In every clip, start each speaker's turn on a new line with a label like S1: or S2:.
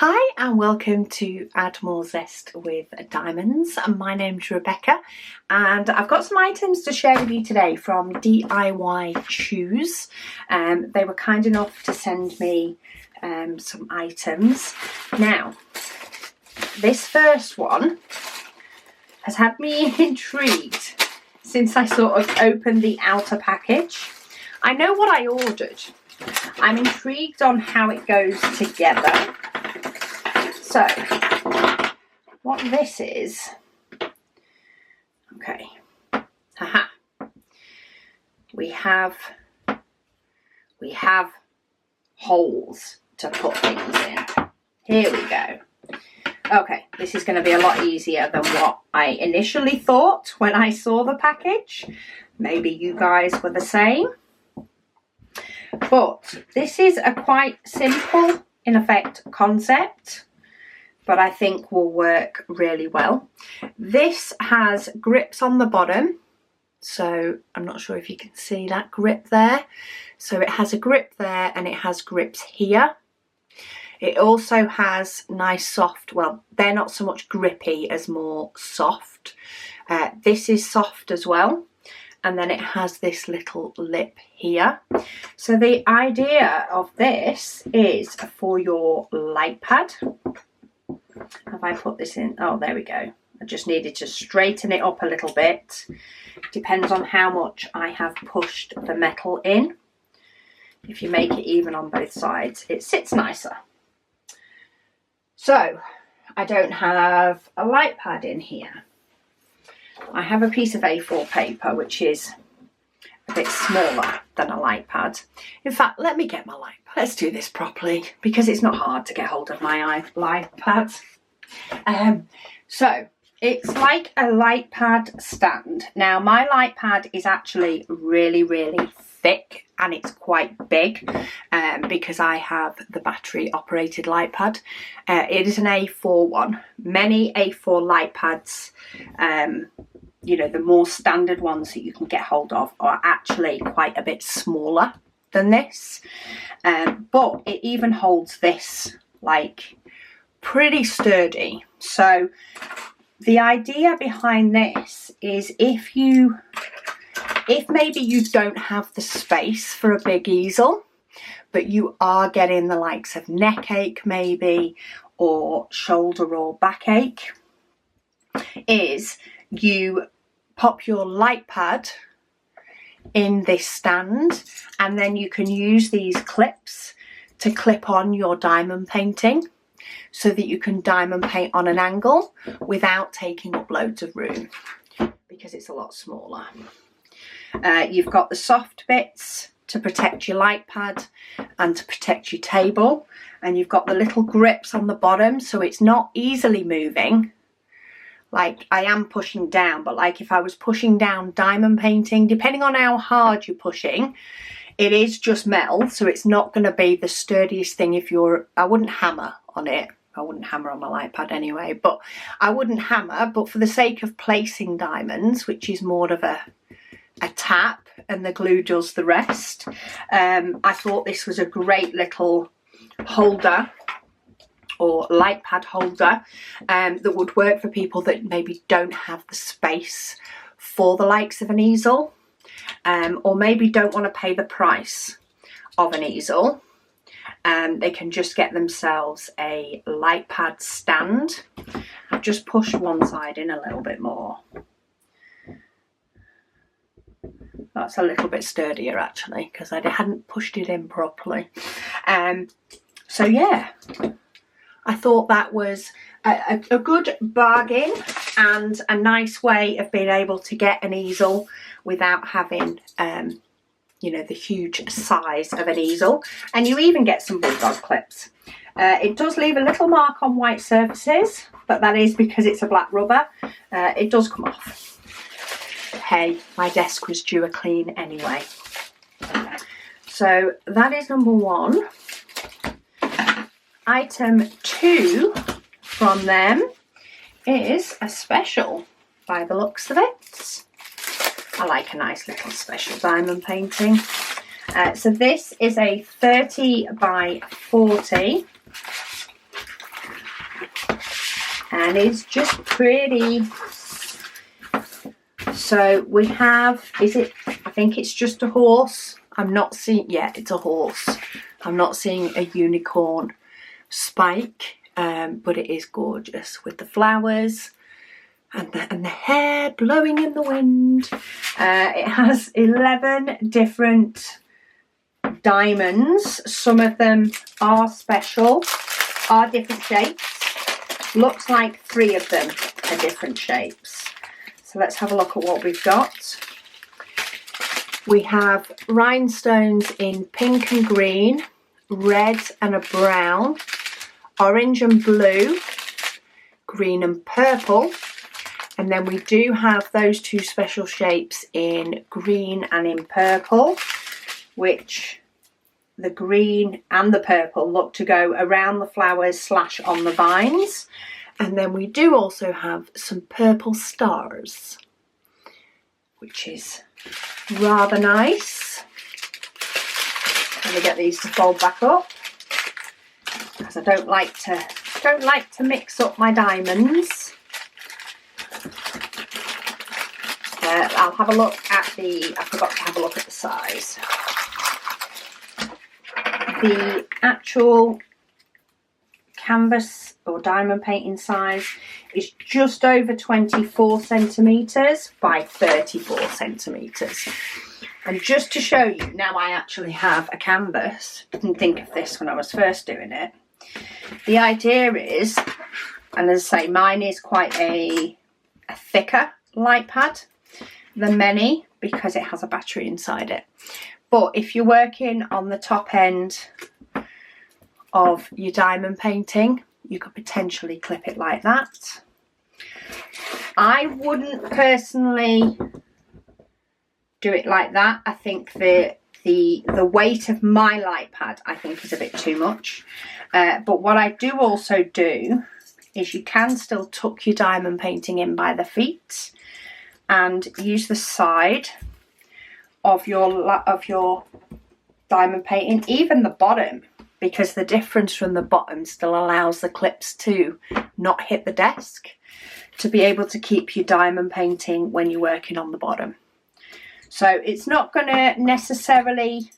S1: Hi and welcome to Add More Zest with Diamonds. My name's Rebecca and I've got some items to share with you today from DIYChoose. They were kind enough to send me some items. Now, this first one has had me intrigued since I sort of opened the outer package. I know what I ordered. I'm intrigued on how it goes together. So, what this is, okay, haha, we have holes to put things in. Here we go. Okay, this is going to be a lot easier than what I initially thought when I saw the package. Maybe you guys were the same. But this is a quite simple, in effect, concept, but I think will work really well. This has grips on the bottom, so I'm not sure if you can see that grip there. So it has a grip there and it has grips here. It also has nice soft, well, they're not so much grippy as more soft. This is soft as well. And then it has this little lip here. So the idea of this is for your light pad. Have I put this in? Oh, there we go. I just needed to straighten it up a little bit. Depends on how much I have pushed the metal in. If you make it even on both sides, it sits nicer. So I don't have a light pad in here. I have a piece of A4 paper, which is a bit smaller than a light pad. In fact, let me get my light pad. Let's do this properly because it's not hard to get hold of my light pad. So it's like a light pad stand. Now my light pad is actually really thick and it's quite big because I have the battery operated light pad. It is an A4 one. Many A4 light pads, you know, the more standard ones that you can get hold of are actually quite a bit smaller than this. But it even holds this like pretty sturdy. So the idea behind this is if maybe you don't have the space for a big easel, but you are getting the likes of neck ache maybe, or shoulder or back ache, is you pop your light pad in this stand and then you can use these clips to clip on your diamond painting so that you can diamond paint on an angle without taking up loads of room because it's a lot smaller. You've got the soft bits to protect your light pad and to protect your table, and you've got the little grips on the bottom so it's not easily moving. Like I am pushing down, but like if I was pushing down diamond painting, depending on how hard you're pushing, it is just metal, so it's not going to be the sturdiest thing if you're, I wouldn't hammer on it. I wouldn't hammer on my light pad anyway, but I wouldn't hammer, but for the sake of placing diamonds, which is more of a tap and the glue does the rest, I thought this was a great little holder or light pad holder that would work for people that maybe don't have the space for the likes of an easel, or maybe don't want to pay the price of an easel. They can just get themselves a light pad stand. I've just pushed one side in a little bit more. That's a little bit sturdier actually because I hadn't pushed it in properly. So yeah, I thought that was a good bargain and a nice way of being able to get an easel without having you know, the huge size of an easel. And you even get some bulldog clips. It does leave a little mark on white surfaces, but that is because it's a black rubber. It does come off. Hey, my desk was due a clean anyway. So that is number one. Item two from them is a special by the looks of it. I like a nice little special diamond painting. So this is a 30 by 40 and it's just pretty. So we have, I think it's just a horse. I'm not seeing, yeah, it's a horse. I'm not seeing a unicorn spike, but it is gorgeous with the flowers and the hair blowing in the wind. It has 11 different diamonds. Some of them are special, are different shapes. Looks like 3 of them are different shapes. So let's have a look at what we've got. We have rhinestones in pink and green, red and a brown, orange and blue, green and purple, and then we do have those 2 special shapes in green and in purple, which the green and the purple look to go around the flowers / on the vines. And then we do also have some purple stars, which is rather nice. Let me get these to fold back up, because I don't like to mix up my diamonds. I'll have a look at I forgot to have a look at the size. The actual canvas or diamond painting size is just over 24 centimetres by 34 centimetres. And just to show you, now I actually have a canvas. Didn't think of this when I was first doing it. The idea is, and as I say, mine is quite a thicker light pad than many because it has a battery inside it. But if you're working on the top end of your diamond painting, you could potentially clip it like that. I wouldn't personally do it like that. I think the weight of my light pad, I think, is a bit too much. But what I do also do is you can still tuck your diamond painting in by the feet and use the side of your diamond painting, even the bottom, because the difference from the bottom still allows the clips to not hit the desk, to be able to keep your diamond painting when you're working on the bottom. So it's not going to necessarily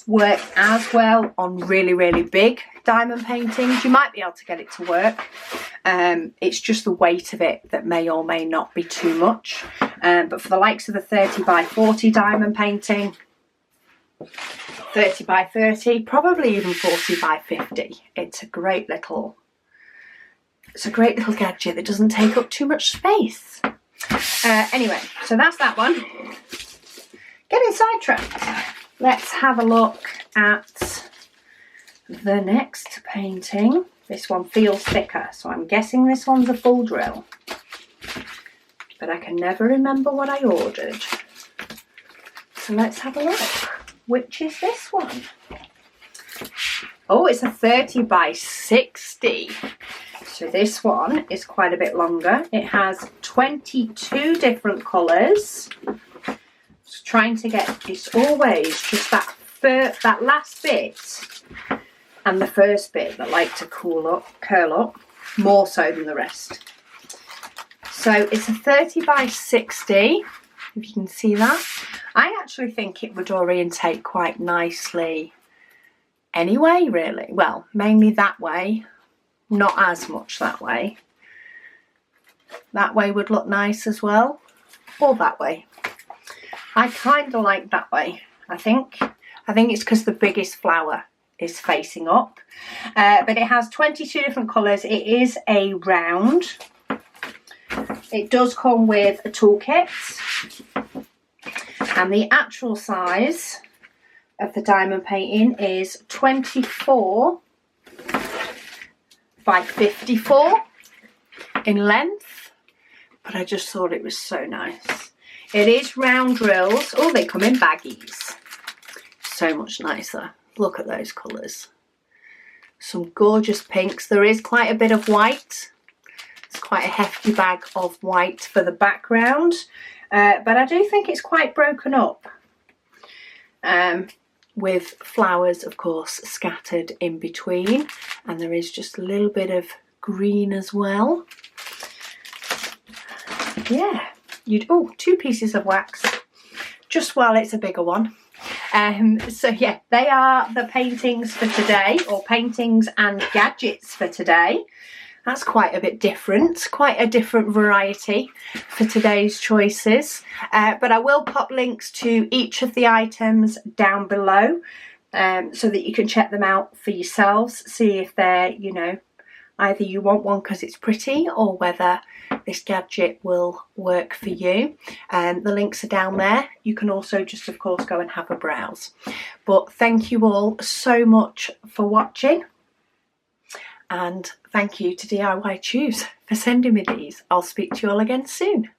S1: work as well on really, really big diamond paintings. You might be able to get it to work. It's just the weight of it that may or may not be too much. But for the likes of the 30 by 40 diamond painting, 30 by 30, probably even 40 by 50, it's a great little gadget that doesn't take up too much space. Anyway, so that's that one. Getting sidetracked. Let's have a look at the next painting. This one feels thicker, so I'm guessing this one's a full drill. But I can never remember what I ordered. So let's have a look. Which is this one? Oh, it's a 30 by 60. So this one is quite a bit longer. It has 22 different colours. Just trying to get, it's always just that last bit and the first bit that like to curl up more so than the rest. So it's a 30 by 60, if you can see that. I actually think it would orientate quite nicely anyway, really. Well, mainly that way, not as much that way. That way would look nice as well, or that way. I kind of like that way, I think. I think it's because the biggest flower is facing up. But it has 22 different colours. It is a round. It does come with a toolkit. And the actual size of the diamond painting is 24 by 54 in length. But I just thought it was so nice. It is round drills. Oh, they come in baggies. So much nicer. Look at those colours. Some gorgeous pinks. There is quite a bit of white. It's quite a hefty bag of white for the background. But I do think it's quite broken up. With flowers, of course, scattered in between. And there is just a little bit of green as well. yeah, oh, 2 pieces of wax, just while it's a bigger one. So yeah, they are the paintings for today, or paintings and gadgets for today. That's quite a bit different, quite a different variety for today's choices. But I will pop links to each of the items down below so that you can check them out for yourselves, see if they're, you know, either you want one because it's pretty or whether this gadget will work for you. The links are down there. You can also just, of course, go and have a browse. But thank you all so much for watching. And thank you to DIYChoose for sending me these. I'll speak to you all again soon.